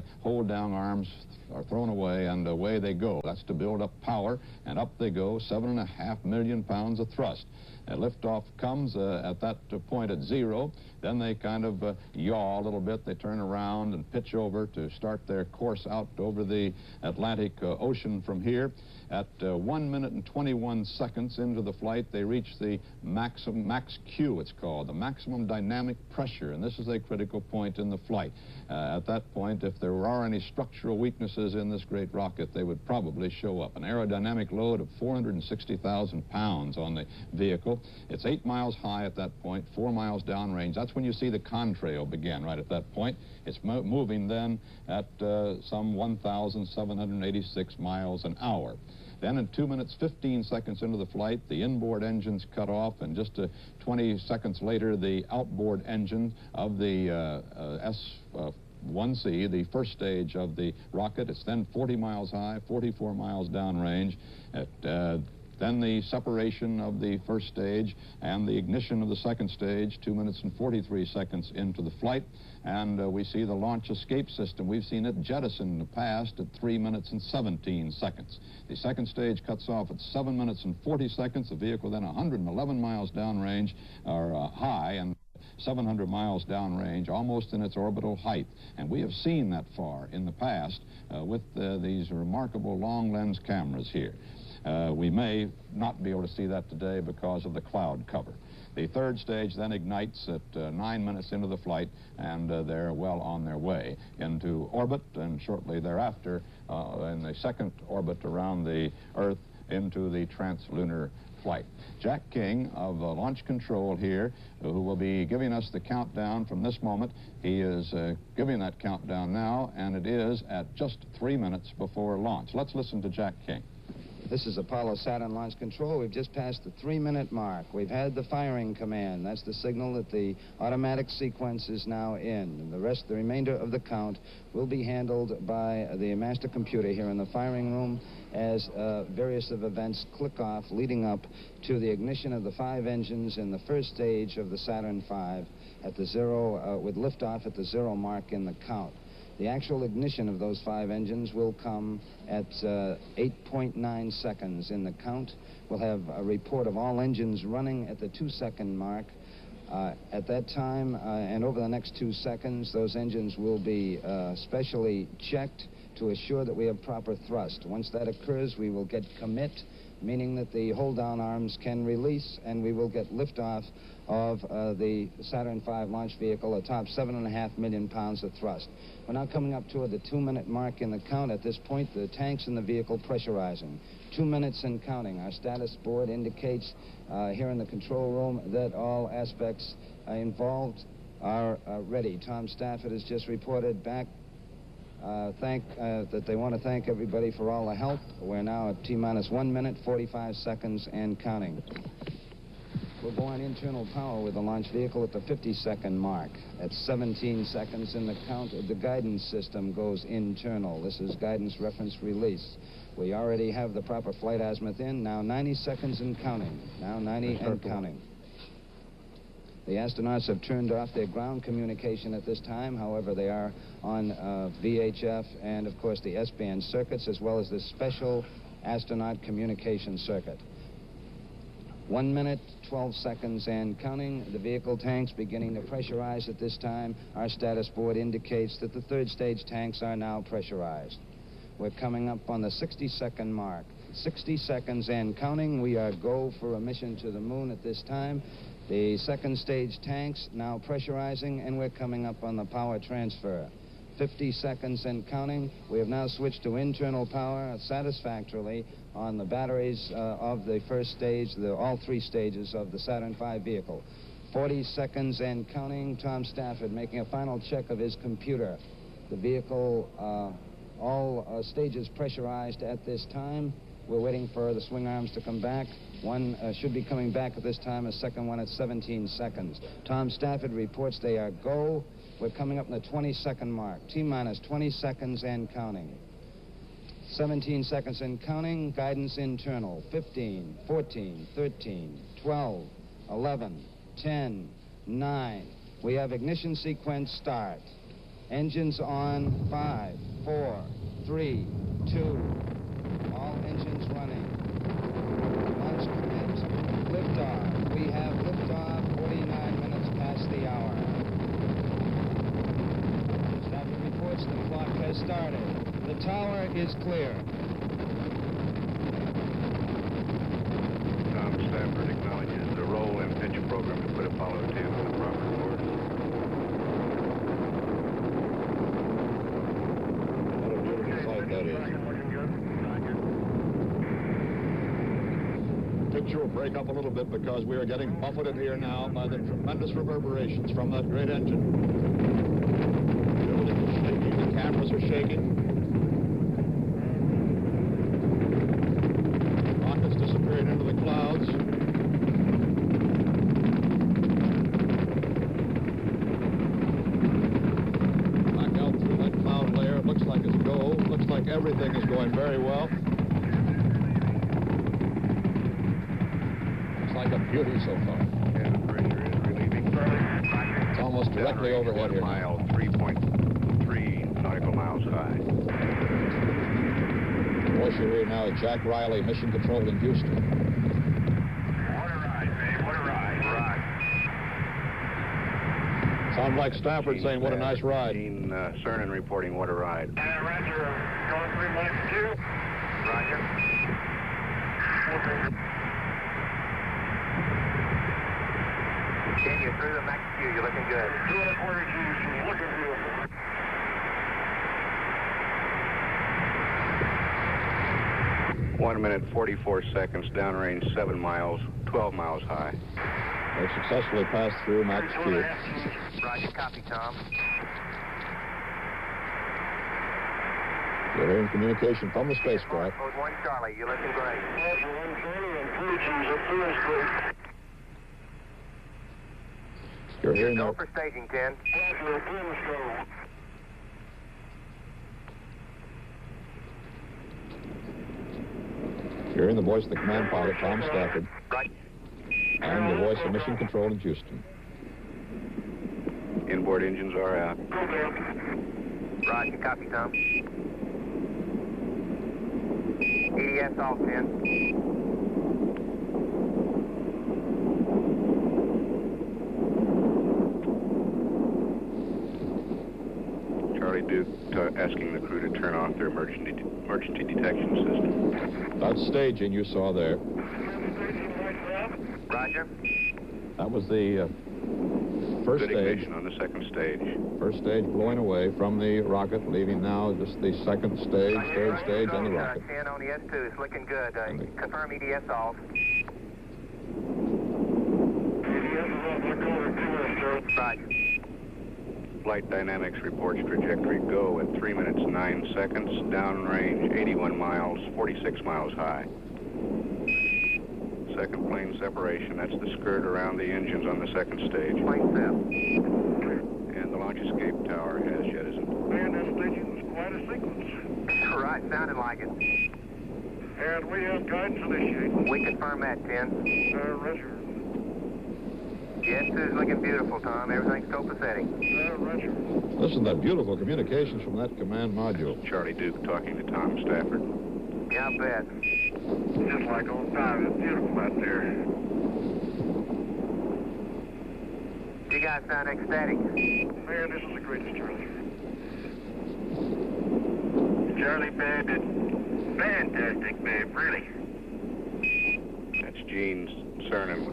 the hold-down arms are thrown away, and away they go. That's to build up power, and up they go, 7.5 million pounds of thrust. Liftoff comes at that point at 0. Then they kind of yaw a little bit. They turn around and pitch over to start their course out over the Atlantic Ocean from here. At 1 minute and 21 seconds into the flight, they reach the max Q, it's called, the maximum dynamic pressure, and this is a critical point in the flight. At that point, if there are any structural weaknesses in this great rocket, they would probably show up. An aerodynamic load of 460,000 pounds on the vehicle. It's 8 miles high at that point, 4 miles downrange. That's when you see the contrail begin, right at that point. It's moving then at some 1,786 miles an hour. Then in 2 minutes, 15 seconds into the flight, the inboard engines cut off, and just 20 seconds later, the outboard engine of the S-1C, the first stage of the rocket. It's then 40 miles high, 44 miles downrange. Then the separation of the first stage and the ignition of the second stage, 2 minutes and 43 seconds into the flight. And we see the launch escape system. We've seen it jettisoned in the past at 3 minutes and 17 seconds. The second stage cuts off at 7 minutes and 40 seconds. The vehicle then 111 miles downrange, or high, and 700 miles downrange, almost in its orbital height. And we have seen that far in the past with these remarkable long lens cameras here. We may not be able to see that today because of the cloud cover. The third stage then ignites at 9 minutes into the flight, and they're well on their way into orbit, and shortly thereafter, in the second orbit around the Earth, into the translunar flight. Jack King of Launch Control here, who will be giving us the countdown from this moment. He is giving that countdown now, and it is at just 3 minutes before launch. Let's listen to Jack King. This is Apollo Saturn Launch Control. We've just passed the 3-minute mark. We've had the firing command. That's the signal that the automatic sequence is now in. And the remainder of the count will be handled by the master computer here in the firing room as various of events click off leading up to the ignition of the 5 engines in the first stage of the Saturn V at the 0, with liftoff at the 0 mark in the count. The actual ignition of those 5 engines will come at 8.9 seconds in the count. We'll have a report of all engines running at the 2-second mark. At that time, and over the next 2 seconds, those engines will be specially checked to assure that we have proper thrust. Once that occurs, we will get commit, meaning that the hold-down arms can release, and we will get liftoff of the Saturn V launch vehicle atop 7.5 million pounds of thrust. We're now coming up toward the 2-minute mark in the count. At this point, the tanks in the vehicle pressurizing. 2 minutes and counting. Our status board indicates here in the control room that all aspects involved are ready. Tom Stafford has just reported back that they want to thank everybody for all the help. We're now at T-minus 1 minute, 45 seconds and counting. We'll go on internal power with the launch vehicle at the 50-second mark. At 17 seconds in the count, the guidance system goes internal. This is guidance reference release. We already have the proper flight azimuth in. Now 90 seconds and counting. Now 90 and counting. The astronauts have turned off their ground communication at this time. However, they are on VHF and, of course, the S-band circuits, as well as the special astronaut communication circuit. 1 minute, 12 seconds and counting. The vehicle tanks beginning to pressurize at this time. Our status board indicates that the third stage tanks are now pressurized. We're coming up on the 60-second mark. 60 seconds and counting. We are go for a mission to the moon at this time. The second stage tanks now pressurizing, and we're coming up on the power transfer. 50 seconds and counting. We have now switched to internal power satisfactorily on the batteries of the first stage, all 3 stages of the Saturn V vehicle. 40 seconds and counting. Tom Stafford making a final check of his computer. The vehicle, all stages pressurized at this time. We're waiting for the swing arms to come back. One should be coming back at this time, a second one at 17 seconds. Tom Stafford reports they are go. We're coming up in the 20-second mark. T-minus 20 seconds and counting. 17 seconds and counting. Guidance internal. 15, 14, 13, 12, 11, 10, 9. We have ignition sequence start. Engines on. 5, 4, 3, 2. All engines running. Launch commit. Liftoff. We have liftoff 49 minutes past the hour. Stafford reports the clock has started. The tower is clear. Tom Stafford acknowledges the roll and pitch program to put Apollo 10 on the proper course. What a beautiful sight that is. Picture will break up a little bit because we are getting buffeted here now by the tremendous reverberations from that great engine. The building is shaking, the cameras are shaking. Rockets disappearing into the clouds. Back out through that cloud layer. It looks like it's go. Looks like everything is going very well. Like a beauty so far. Yeah, the pressure is relieving. It's almost directly overhead here. 1 mile, 3.3 nautical miles high. The voice you're hearing now is Jack Riley, Mission Control in Houston. What a ride, babe. What a ride. Sounds like Stafford saying, what a nice ride. Gene Cernan reporting, what a ride. Roger. Going 3 minutes 2. Roger. You're through the max Q. You're looking good. 2 1/4 G's. She's looking beautiful. One minute, 44 seconds, downrange 7 miles, 12 miles high. They successfully passed through Max Q. Roger, copy, Tom. You're hearing communication from the spacecraft. Code 1 Charlie, you're looking great. 1 Charlie and 2 G's up there. You're hearing Go that. for staging, 10. You're hearing the voice of the command pilot, Tom Stafford, Right. and the voice of Mission Control in Houston. Inboard engines are out. Roger, copy, Tom. EDS off, 10. Charlie Duke asking the crew to turn off their emergency detection system. That staging you saw there, Roger. that was the first Good stage. ignition on the second stage. First stage blowing away from the rocket, leaving now just the second stage, third stage, and the rocket. 10 on the S2. It's looking good. Confirm EDS off. Roger. Flight Dynamics reports trajectory go at 3 minutes 9 seconds, downrange 81 miles, 46 miles high. Second plane separation, that's the skirt around the engines on the second stage. Plane set. And the launch escape tower has jettisoned. Man, that staging was quite a sequence. Right, sounded like it. And we have guidance initiated. We confirm that, 10. Roger. The S2 is looking beautiful, Tom. Everything's copacetic. Roger. Listen to that beautiful communications from that command module. Charlie Duke talking to Tom Stafford. Yeah, I bet. Just like old time. It's beautiful out there. You guys sound ecstatic. Man, this is the greatest, Charlie. Charlie, babe, it's fantastic, babe, really. That's Gene Cernan.